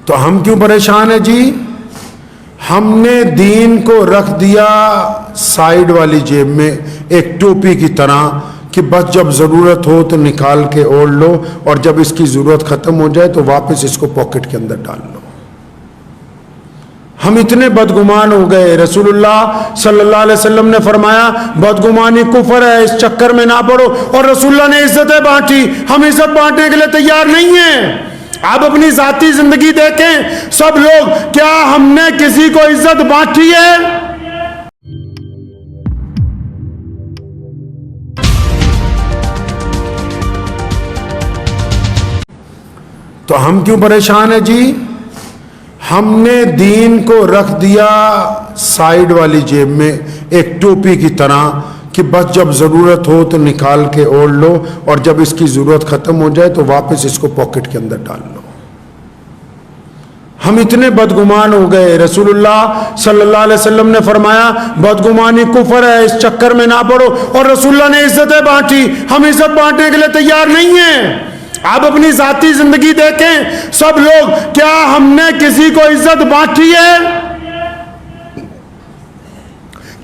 تو ہم کیوں پریشان ہیں جی؟ ہم نے دین کو رکھ دیا سائیڈ والی جیب میں ایک ٹوپی کی طرح کہ بس جب ضرورت ہو تو نکال کے اوڑھ لو اور جب اس کی ضرورت ختم ہو جائے تو واپس اس کو پاکٹ کے اندر ڈال لو۔ ہم اتنے بدگمان ہو گئے۔ رسول اللہ صلی اللہ علیہ وسلم نے فرمایا بدگمانی کفر ہے، اس چکر میں نہ پڑو، اور رسول اللہ نے عزتیں بانٹی، ہم عزت بانٹنے کے لیے تیار نہیں ہیں۔ آپ اپنی ذاتی زندگی دیکھیں، سب لوگ، کیا ہم نے کسی کو عزت بانٹی ہے؟ تو ہم کیوں پریشان ہیں جی؟ ہم نے دین کو رکھ دیا سائیڈ والی جیب میں ایک ٹوپی کی طرح کہ بس جب ضرورت ہو تو نکال کے اوڑھ لو اور جب اس کی ضرورت ختم ہو جائے تو واپس اس کو پاکٹ کے اندر ڈال لو۔ ہم اتنے بدگمان ہو گئے۔ رسول اللہ صلی اللہ علیہ وسلم نے فرمایا بدگمانی کفر ہے، اس چکر میں نہ پڑو، اور رسول اللہ نے عزتیں بانٹی، ہم عزت بانٹنے کے لیے تیار نہیں ہیں۔ آپ اپنی ذاتی زندگی دیکھیں، سب لوگ، کیا ہم نے کسی کو عزت بانٹی ہے؟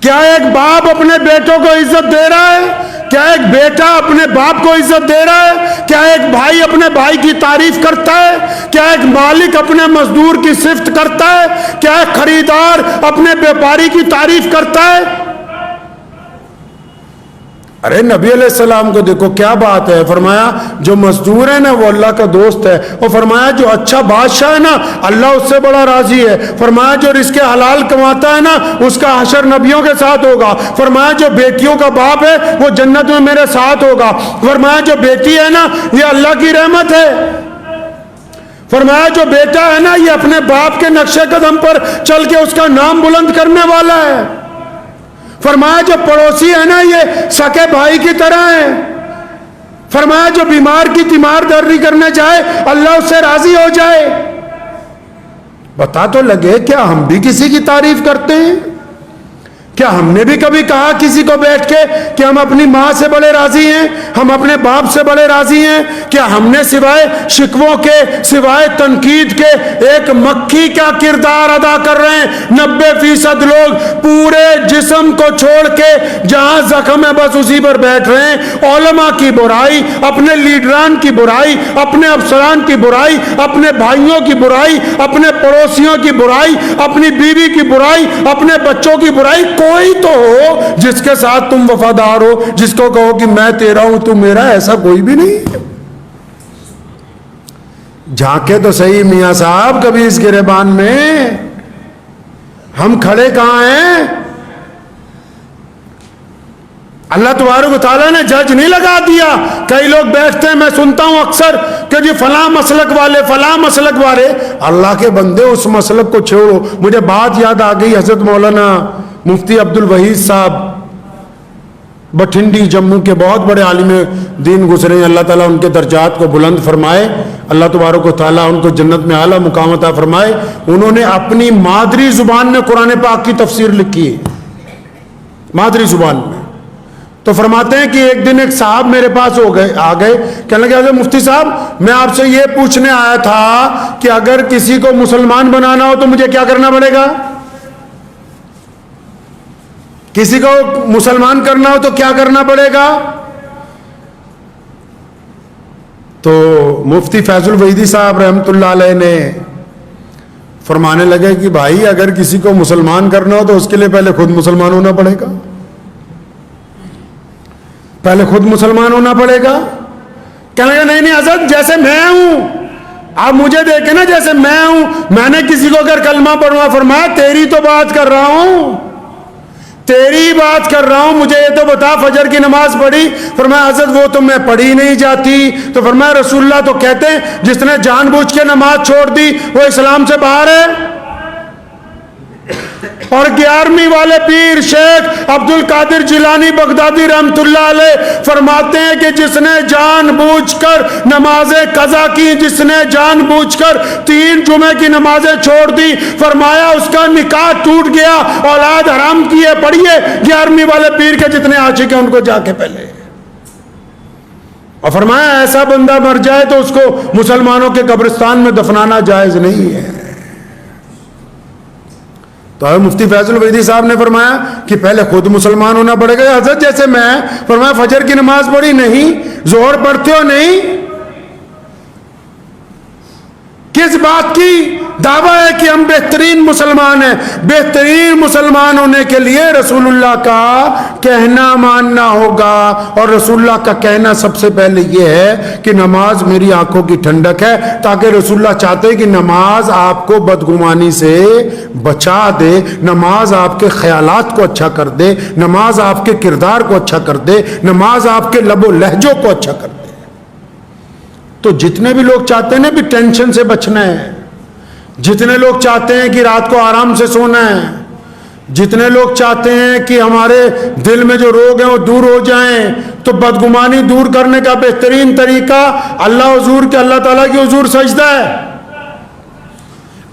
کیا ایک باپ اپنے بیٹوں کو عزت دے رہا ہے؟ کیا ایک بیٹا اپنے باپ کو عزت دے رہا ہے؟ کیا ایک بھائی اپنے بھائی کی تعریف کرتا ہے؟ کیا ایک مالک اپنے مزدور کی صفت کرتا ہے؟ کیا ایک خریدار اپنے بیپاری کی تعریف کرتا ہے؟ ارے نبی علیہ السلام کو دیکھو کیا بات ہے، فرمایا جو مزدور ہے نا وہ اللہ کا دوست ہے، اور فرمایا جو اچھا بادشاہ ہے نا اللہ اس سے بڑا راضی ہے، فرمایا جو رزق حلال کماتا ہے نا اس کا حشر نبیوں کے ساتھ ہوگا، فرمایا جو بیٹیوں کا باپ ہے وہ جنت میں میرے ساتھ ہوگا، فرمایا جو بیٹی ہے نا یہ اللہ کی رحمت ہے، فرمایا جو بیٹا ہے نا یہ اپنے باپ کے نقش قدم پر چل کے اس کا نام بلند کرنے والا ہے، فرمایا جو پڑوسی ہے نا یہ سکے بھائی کی طرح ہے، فرمایا جو بیمار کی تیمارداری کرنے جائے اللہ اس سے راضی ہو جائے۔ بتا تو لگے کیا ہم بھی کسی کی تعریف کرتے ہیں؟ کیا ہم نے بھی کبھی کہا کسی کو بیٹھ کے کہ ہم اپنی ماں سے بڑے راضی ہیں، ہم اپنے باپ سے بڑے راضی ہیں؟ کیا ہم نے سوائے شکووں کے، سوائے تنقید کے ایک مکھی کا کردار ادا کر رہے ہیں؟ 90% لوگ پورے جسم کو چھوڑ کے جہاں زخم ہے بس اسی پر بیٹھ رہے ہیں۔ علماء کی برائی، اپنے لیڈران کی برائی، اپنے افسران کی برائی، اپنے بھائیوں کی برائی، اپنے پڑوسیوں کی برائی، اپنی بیوی کی برائی، اپنے بچوں کی برائی۔ کوئی تو ہو جس کے ساتھ تم وفادار ہو، جس کو کہو کہ میں تیرا ہوں تو میرا، ایسا کوئی بھی نہیں۔ جھانکے تو صحیح میاں صاحب کبھی اس گریبان میں، ہم کھڑے کہاں ہیں؟ اللہ تبارک و تعالیٰ نے جج نہیں لگا دیا۔ کئی لوگ بیٹھتے ہیں، میں سنتا ہوں اکثر کہ جی فلاں مسلک والے، فلاں مسلک والے۔ اللہ کے بندے اس مسلک کو چھوڑو۔ مجھے بات یاد آ گئی، حضرت مولانا مفتی عبد الوحید صاحب بٹھنڈی جموں کے بہت بڑے عالم دین گزرے ہیں، اللہ تعالیٰ ان کے درجات کو بلند فرمائے، اللہ تبارک و تعالیٰ ان کو جنت میں اعلیٰ مقام عطا فرمائے۔ انہوں نے اپنی مادری زبان میں قرآن پاک کی تفسیر لکھی ہے، مادری زبان میں۔ تو فرماتے ہیں کہ ایک دن ایک صاحب میرے پاس آ گئے، کہنے لگے حضرت مفتی صاحب میں آپ سے یہ پوچھنے آیا تھا کہ اگر کسی کو مسلمان بنانا ہو تو مجھے کیا کرنا پڑے گا؟ کسی کو مسلمان کرنا ہو تو کیا کرنا پڑے گا؟ تو مفتی فیض الوحیدی صاحب رحمۃ اللہ علیہ نے فرمانے لگے کہ بھائی اگر کسی کو مسلمان کرنا ہو تو اس کے لیے پہلے خود مسلمان ہونا پڑے گا، پہلے خود مسلمان ہونا پڑے گا۔ کہنے لگا نہیں حضرت، جیسے میں ہوں، آپ مجھے دیکھیں نا جیسے میں ہوں، میں نے کسی کو اگر کلمہ پڑھوا، فرمایا تیری تو بات کر رہا ہوں، تیری بات کر رہا ہوں، مجھے یہ تو بتا فجر کی نماز پڑھی؟ فرمایا حضرت وہ تو میں پڑھی نہیں جاتی۔ تو فرمایا رسول اللہ تو کہتے ہیں جس نے جان بوجھ کے نماز چھوڑ دی وہ اسلام سے باہر ہے۔ اور 11ویں والے پیر شیخ عبد القادر جیلانی بغدادی رحمت اللہ علیہ فرماتے ہیں کہ جس نے جان بوجھ کر نمازیں قضا کی، جس نے جان بوجھ کر 3 جمعے کی نمازیں چھوڑ دی، فرمایا اس کا نکاح ٹوٹ گیا، اولاد حرام کی ہے۔ پڑھیے 11ویں والے پیر کے جتنے عاشق ہیں ان کو جا کے پہلے اور فرمایا ایسا بندہ مر جائے تو اس کو مسلمانوں کے قبرستان میں دفنانا جائز نہیں ہے. تو مفتی فیض الویدی صاحب نے فرمایا کہ پہلے خود مسلمان ہونا پڑے گا. حضرت جیسے میں فرمایا فجر کی نماز پڑھی نہیں, ظہر پڑھتے ہو نہیں, کس بات کی دعویٰ ہے کہ ہم بہترین مسلمان ہیں؟ بہترین مسلمان ہونے کے لیے رسول اللہ کا کہنا ماننا ہوگا. اور رسول اللہ کا کہنا سب سے پہلے یہ ہے کہ نماز میری آنکھوں کی ٹھنڈک ہے, تاکہ رسول اللہ چاہتے ہیں کہ نماز آپ کو بدگمانی سے بچا دے, نماز آپ کے خیالات کو اچھا کر دے, نماز آپ کے کردار کو اچھا کر دے, نماز آپ کے لب و لہجوں کو اچھا کر دے. تو جتنے بھی لوگ چاہتے ہیں نا بھی ٹینشن سے بچنا ہے, جتنے لوگ چاہتے ہیں کہ رات کو آرام سے سونا ہے, جتنے لوگ چاہتے ہیں کہ ہمارے دل میں جو روگ ہیں وہ دور ہو جائیں, تو بدگمانی دور کرنے کا بہترین طریقہ اللہ حضور کے اللہ تعالیٰ کی حضور سجدہ ہے.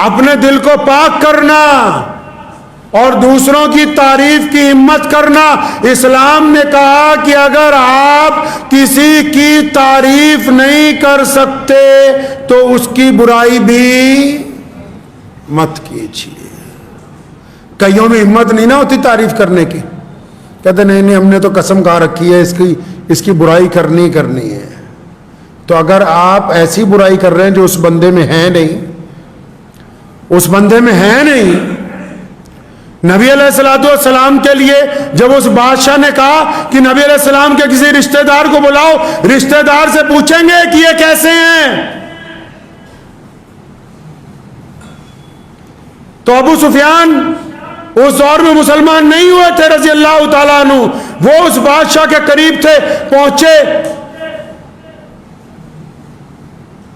اپنے دل کو پاک کرنا اور دوسروں کی تعریف کی ہمت کرنا. اسلام نے کہا کہ اگر آپ کسی کی تعریف نہیں کر سکتے تو اس کی برائی بھی مت کیجیے. کئیوں میں ہمت نہیں نہ ہوتی تعریف کرنے کی, کہتے نہیں ہم نے تو قسم کھا رکھی ہے اس کی برائی کرنی ہے. تو اگر آپ ایسی برائی کر رہے ہیں جو اس بندے میں ہے نہیں, اس بندے میں ہے نہیں. نبی علیہ السلام کے لیے جب اس بادشاہ نے کہا کہ نبی علیہ السلام کے کسی رشتہ دار کو بلاؤ, رشتہ دار سے پوچھیں گے کہ یہ کیسے ہیں, تو ابو سفیان اس دور میں مسلمان نہیں ہوئے تھے رضی اللہ تعالیٰ عنہ, وہ اس بادشاہ کے قریب تھے, پہنچے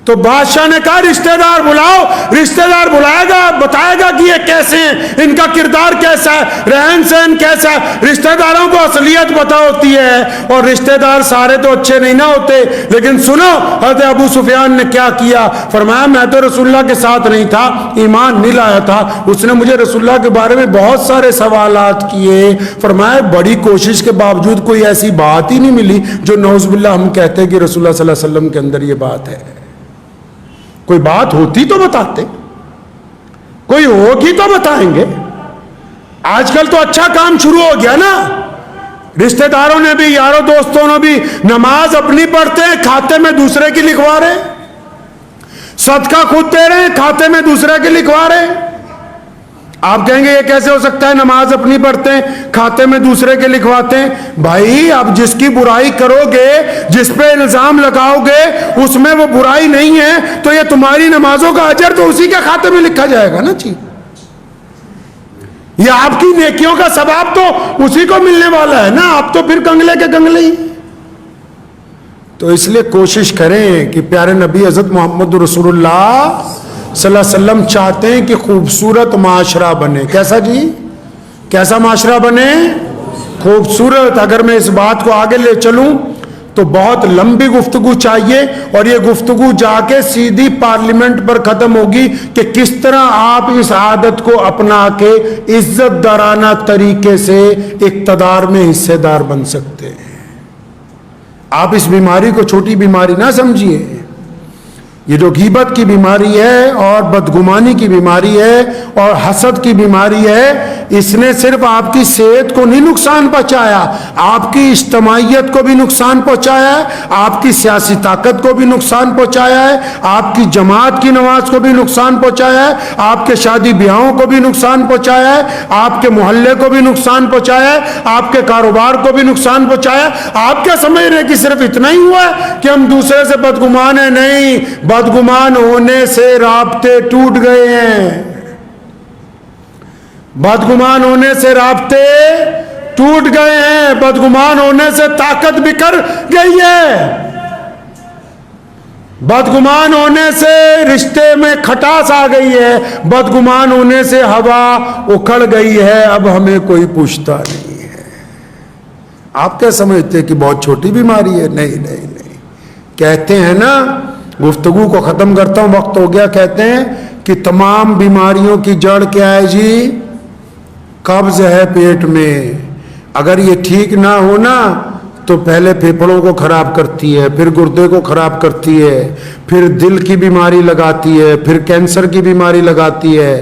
تو بادشاہ نے کہا رشتہ دار بلاؤ. رشتہ دار بلائے گا, بتائے گا کہ یہ کیسے ہیں, ان کا کردار کیسا ہے, رہن سہن کیسا ہے. رشتہ داروں کو اصلیت پتہ ہوتی ہے, اور رشتہ دار سارے تو اچھے نہیں نہ ہوتے. لیکن سنو حضرت ابو سفیان نے کیا کیا. فرمایا میں تو رسول اللہ کے ساتھ نہیں تھا, ایمان نہیں لایا تھا. اس نے مجھے رسول اللہ کے بارے میں بہت سارے سوالات کیے. فرمایا بڑی کوشش کے باوجود کوئی ایسی بات ہی نہیں ملی جو نعوذ باللہ ہم کہتے ہیں کہ رسول اللہ صلی اللہ علیہ وسلم کے اندر یہ بات ہے. کوئی بات ہوتی تو بتاتے, کوئی ہوگی تو بتائیں گے. آج کل تو اچھا کام شروع ہو گیا نا, رشتہ داروں نے بھی, یاروں دوستوں نے بھی نماز اپنی پڑھتے ہیں, کھاتے میں دوسرے کی لکھوا رہے ہیں. صدقہ خود دے رہے ہیں, کھاتے میں دوسرے کی لکھوا رہے ہیں. آپ کہیں گے یہ کیسے ہو سکتا ہے, نماز اپنی پڑھتے ہیں, کھاتے میں دوسرے کے لکھواتے ہیں. بھائی اب جس کی برائی کرو گے, جس پہ الزام لگاؤ گے, اس میں وہ برائی نہیں ہے تو یہ تمہاری نمازوں کا اجر تو اسی کے کھاتے میں لکھا جائے گا نا جی. یہ آپ کی نیکیوں کا ثواب تو اسی کو ملنے والا ہے نا, آپ تو پھر کنگلے کے کنگلے ہی. تو اس لیے کوشش کریں کہ پیارے نبی حضرت محمد رسول اللہ صلی اللہ علیہ وسلم چاہتے ہیں کہ خوبصورت معاشرہ بنے. کیسا جی, کیسا معاشرہ بنے؟ خوبصورت. اگر میں اس بات کو آگے لے چلوں تو بہت لمبی گفتگو چاہیے, اور یہ گفتگو جا کے سیدھی پارلیمنٹ پر ختم ہوگی کہ کس طرح آپ اس عادت کو اپنا کے عزت دارانہ طریقے سے اقتدار میں حصے دار بن سکتے ہیں. آپ اس بیماری کو چھوٹی بیماری نہ سمجھیے. یہ جو غیبت کی بیماری ہے اور بدگمانی کی بیماری ہے اور حسد کی بیماری ہے, اس نے صرف آپ کی صحت کو نہیں نقصان پہنچایا, آپ کی اجتماعیت کو بھی نقصان پہنچایا ہے, آپ کی سیاسی طاقت کو بھی نقصان پہنچایا ہے, آپ کی جماعت کی نماز کو بھی نقصان پہنچایا ہے, آپ کے شادی بیاہوں کو بھی نقصان پہنچایا ہے, آپ کے محلے کو بھی نقصان پہنچایا ہے, آپ کے کاروبار کو بھی نقصان پہنچایا ہے. آپ کیا سمجھ رہے کہ صرف اتنا ہی ہوا ہے کہ ہم دوسرے سے بدگمان ہیں؟ نہیں, بدگمان ہونے سے رابطے ٹوٹ گئے ہیں. بدگمان ہونے سے رابطے ٹوٹ گئے ہیں. بدگمان ہونے سے طاقت بکھر گئی ہے. بدگمان ہونے سے رشتے میں کھٹاس آ گئی ہے. بدگمان ہونے سے ہوا اکھڑ گئی ہے. اب ہمیں کوئی پوچھتا نہیں ہے. آپ کیا سمجھتے ہیں کہ بہت چھوٹی بیماری ہے؟ نہیں نہیں نہیں. کہتے ہیں نا, گفتگو کو ختم کرتا ہوں, وقت ہو گیا. کہتے ہیں کہ تمام بیماریوں کی جڑ کیا ہے جی؟ قبض ہے پیٹ میں. اگر یہ ٹھیک نہ ہونا تو پہلے پھیپھڑوں کو خراب کرتی ہے، پھر گردے کو خراب کرتی ہے، پھر دل کی بیماری لگاتی ہے، پھر کینسر کی بیماری لگاتی ہے،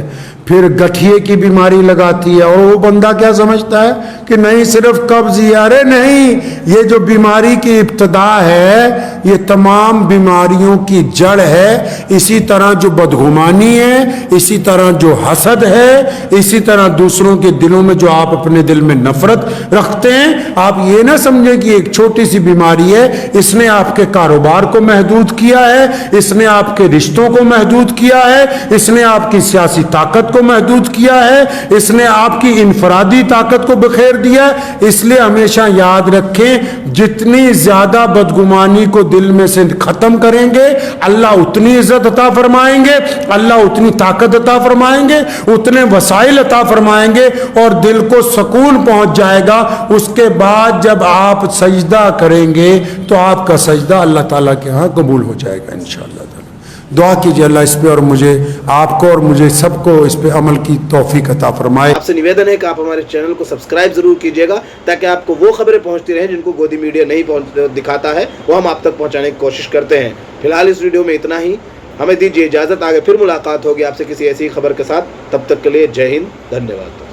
پھر گٹھیے کی بیماری لگاتی ہے. اور وہ بندہ کیا سمجھتا ہے کہ نہیں صرف قبض ہی. ارے نہیں، یہ جو بیماری کی ابتدا ہے یہ تمام بیماریوں کی جڑ ہے. اسی طرح جو بدگمانی ہے، اسی طرح جو حسد ہے، اسی طرح دوسروں کے دلوں میں جو آپ اپنے دل میں نفرت رکھتے ہیں. آپ یہ نہ سمجھیں کہ ایک چھوٹی سی بیماری ہے، اس نے آپ کے کاروبار کو محدود کیا ہے، اس نے آپ کے رشتوں کو محدود کیا ہے، اس نے آپ کی سیاسی طاقت کو محدود کیا ہے، اس نے آپ کی انفرادی طاقت کو بخیر دیا ہے. اس لیے ہمیشہ یاد رکھیں جتنی زیادہ بدگمانی کو دل میں سے ختم کریں گے اللہ اتنی عزت عطا فرمائیں گے، اللہ اتنی طاقت عطا فرمائیں گے، اتنے وسائل عطا فرمائیں گے اور دل کو سکون پہنچ جائے گا. اس کے بعد جب آپ سجدہ کریں گے تو آپ کا سجدہ اللہ تعالیٰ کے ہاں قبول ہو جائے گا انشاءاللہ. دعا کیجیے اللہ اس پہ اور مجھے، آپ کو اور مجھے سب کو اس پہ عمل کی توفیق عطا فرمائے. آپ سے نویدن ہے کہ آپ ہمارے چینل کو سبسکرائب ضرور کیجیے گا تاکہ آپ کو وہ خبریں پہنچتی رہیں جن کو گودی میڈیا نہیں دکھاتا ہے، وہ ہم آپ تک پہنچانے کی کوشش کرتے ہیں. فی الحال اس ویڈیو میں اتنا ہی، ہمیں دیجیے اجازت. آگے پھر ملاقات ہوگی آپ سے کسی ایسی خبر کے ساتھ. تب تک کے لیے جے ہند، دھنیہ واد.